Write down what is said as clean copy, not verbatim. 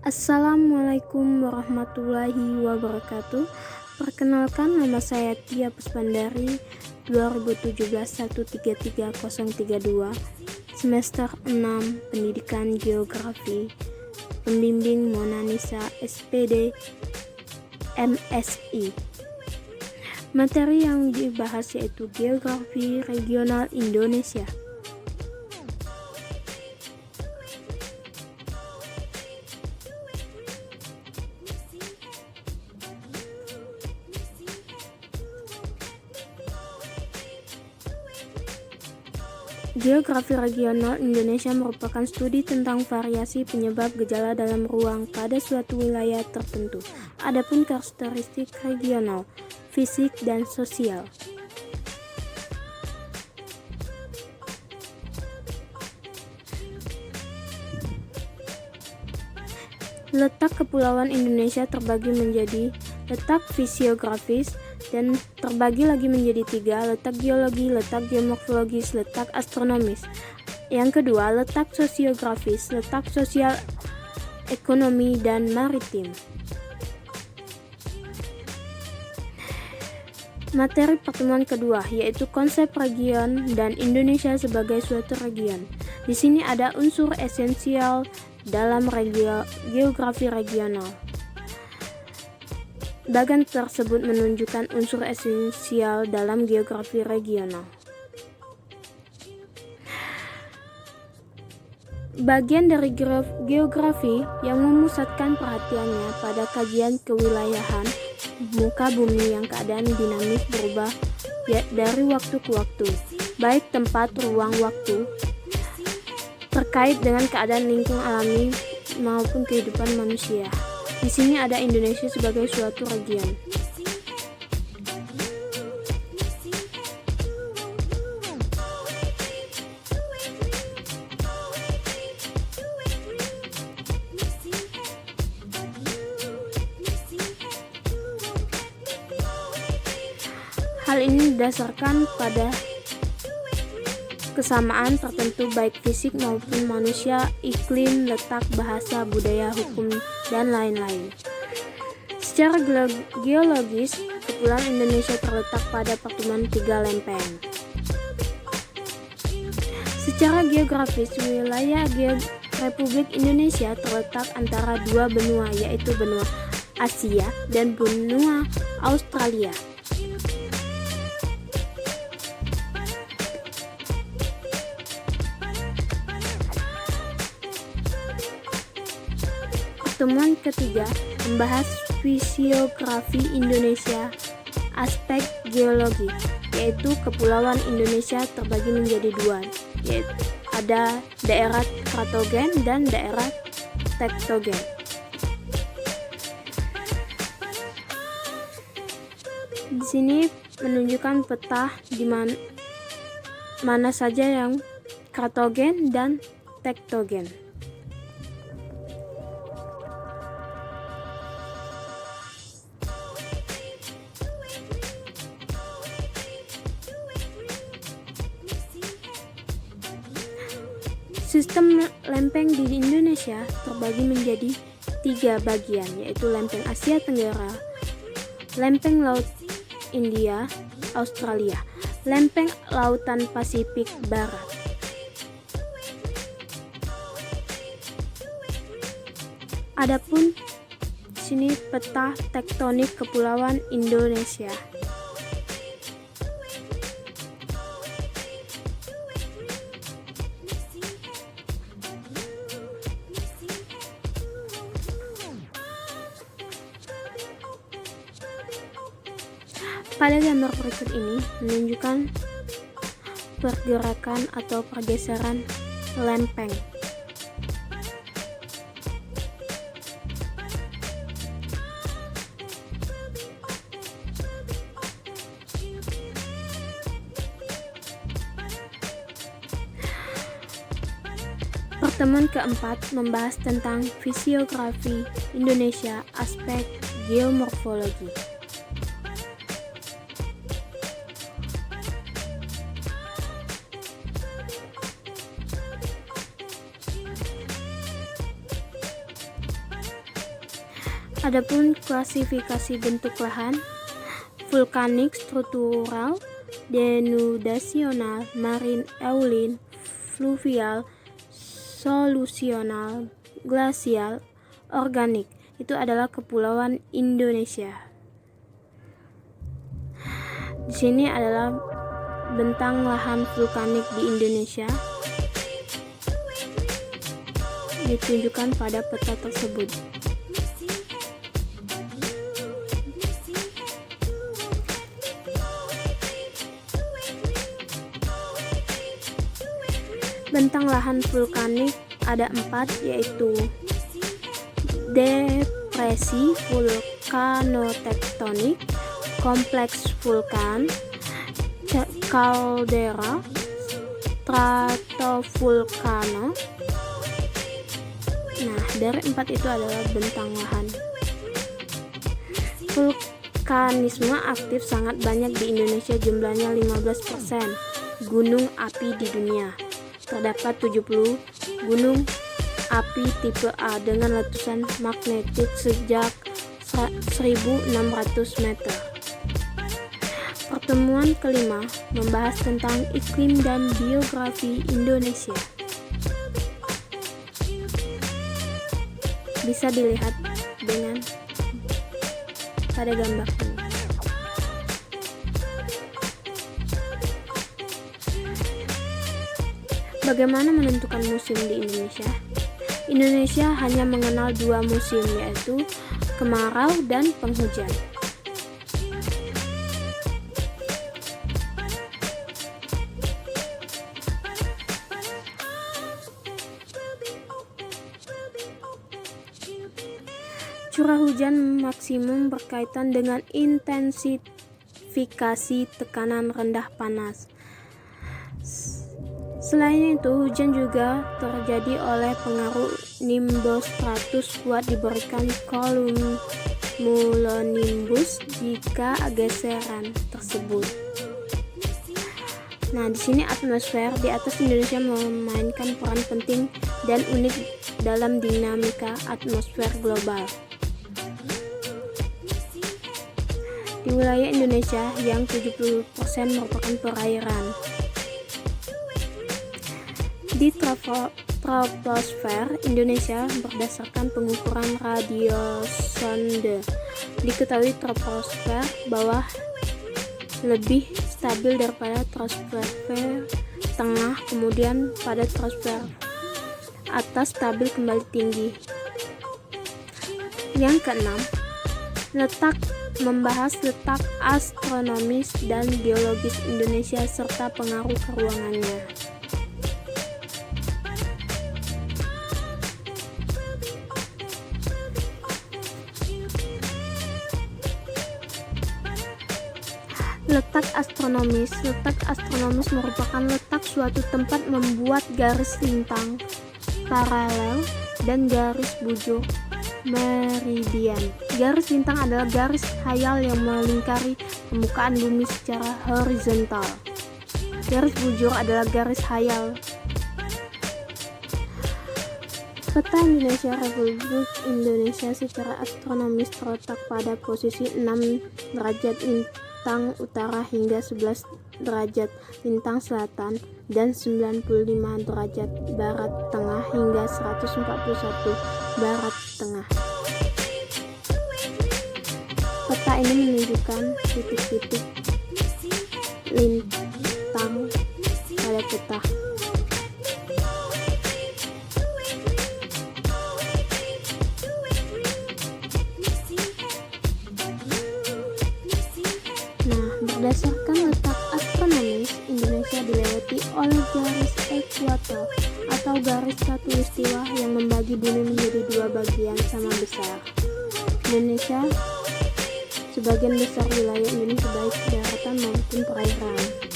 Assalamualaikum warahmatullahi wabarakatuh. Perkenalkan, nama saya Tia Puspandari, 2017-133032, semester 6 Pendidikan Geografi, pembimbing Mona Nisa, SPD, MSI. Materi yang dibahas yaitu Geografi Regional Indonesia. Geografi regional Indonesia merupakan studi tentang variasi penyebab gejala dalam ruang pada suatu wilayah tertentu. Adapun karakteristik regional, fisik, dan sosial. Letak kepulauan Indonesia terbagi menjadi letak fisiografis dan terbagi lagi menjadi 3, letak geologi, letak geomorfologis, letak astronomis. Yang kedua, letak sosiografis, letak sosial, ekonomi, dan maritim. Materi pertemuan kedua yaitu konsep region dan Indonesia sebagai suatu region. Di sini ada unsur esensial dalam geografi regional. Bagan tersebut menunjukkan unsur esensial dalam geografi regional. Bagian dari geografi yang memusatkan perhatiannya pada kajian kewilayahan muka bumi yang keadaan dinamis berubah dari waktu ke waktu, baik tempat, ruang, waktu, terkait dengan keadaan lingkungan alami maupun kehidupan manusia. Di sini ada Indonesia sebagai suatu region. Hal ini didasarkan pada kesamaan tertentu baik fisik maupun manusia, iklim, letak, bahasa, budaya, hukum, dan lain-lain. Secara geologis, kepulauan Indonesia terletak pada pertemuan 3 lempeng. Secara geografis, wilayah Republik Indonesia terletak antara 2 benua, yaitu benua Asia dan benua Australia. Pertemuan ketiga membahas fisiografi Indonesia, aspek geologi, yaitu kepulauan Indonesia terbagi menjadi 2, yaitu ada daerah kratogen dan daerah tektogen. Di sini menunjukkan peta di mana saja yang kratogen dan tektogen. Sistem lempeng di Indonesia terbagi menjadi 3 bagian, yaitu lempeng Asia Tenggara, lempeng Laut India, Australia, lempeng Lautan Pasifik Barat. Adapun sini peta tektonik kepulauan Indonesia. Pada gambar berikut ini menunjukkan pergerakan atau pergeseran lempeng. Pertemuan keempat membahas tentang fisiografi Indonesia, aspek geomorfologi. Adapun klasifikasi bentuk lahan, vulkanik, struktural, denudasional, marin, eulin, fluvial, solusional, glasial, organik. Itu adalah kepulauan Indonesia. Di sini adalah bentang lahan vulkanik di Indonesia, ditunjukkan pada peta tersebut. Bentang lahan vulkanik ada 4, yaitu depresi vulkanotektonik, kompleks vulkan, kaldera, stratovulkano. Nah, dari 4 itu adalah bentang lahan. Vulkanisme aktif sangat banyak di Indonesia, jumlahnya 15% gunung api di dunia. Terdapat 70 gunung api tipe A dengan letusan magnetik sejak 1600 meter. Pertemuan kelima membahas tentang iklim dan biografi Indonesia. Bisa dilihat dengan pada gambar ini. Bagaimana menentukan musim di Indonesia? Indonesia hanya mengenal 2 musim, yaitu kemarau dan penghujan. Curah hujan maksimum berkaitan dengan intensifikasi tekanan rendah panas. Selain itu, hujan juga terjadi oleh pengaruh nimbostratus kuat diberikan cumulonimbus jika geseran tersebut. Nah, di sini atmosfer di atas Indonesia memainkan peran penting dan unik dalam dinamika atmosfer global. Di wilayah Indonesia yang 70% merupakan perairan. Di troposfer Indonesia berdasarkan pengukuran radiosonde diketahui troposfer bawah lebih stabil daripada troposfer tengah, kemudian pada troposfer atas stabil kembali tinggi. Yang keenam, membahas letak astronomis dan geologis Indonesia serta pengaruh keruangannya. Letak astronomis merupakan letak suatu tempat membuat garis lintang paralel dan garis bujur meridian. Garis lintang adalah garis khayal yang melingkari permukaan bumi secara horizontal. Garis bujur adalah garis khayal. Peta Indonesia Republik Indonesia secara astronomis terletak pada posisi 6 derajat lintang utara hingga 11 derajat lintang selatan dan 95 derajat barat tengah hingga 141 barat tengah. Peta ini menunjukkan titik-titik lintang pada peta. Berdasarkan letak astronomis, Indonesia dilewati oleh garis ekuator atau garis khatulistiwa yang membagi bumi menjadi 2 bagian sama besar. Indonesia, sebagian besar wilayah Indonesia baik daratan maupun perairan.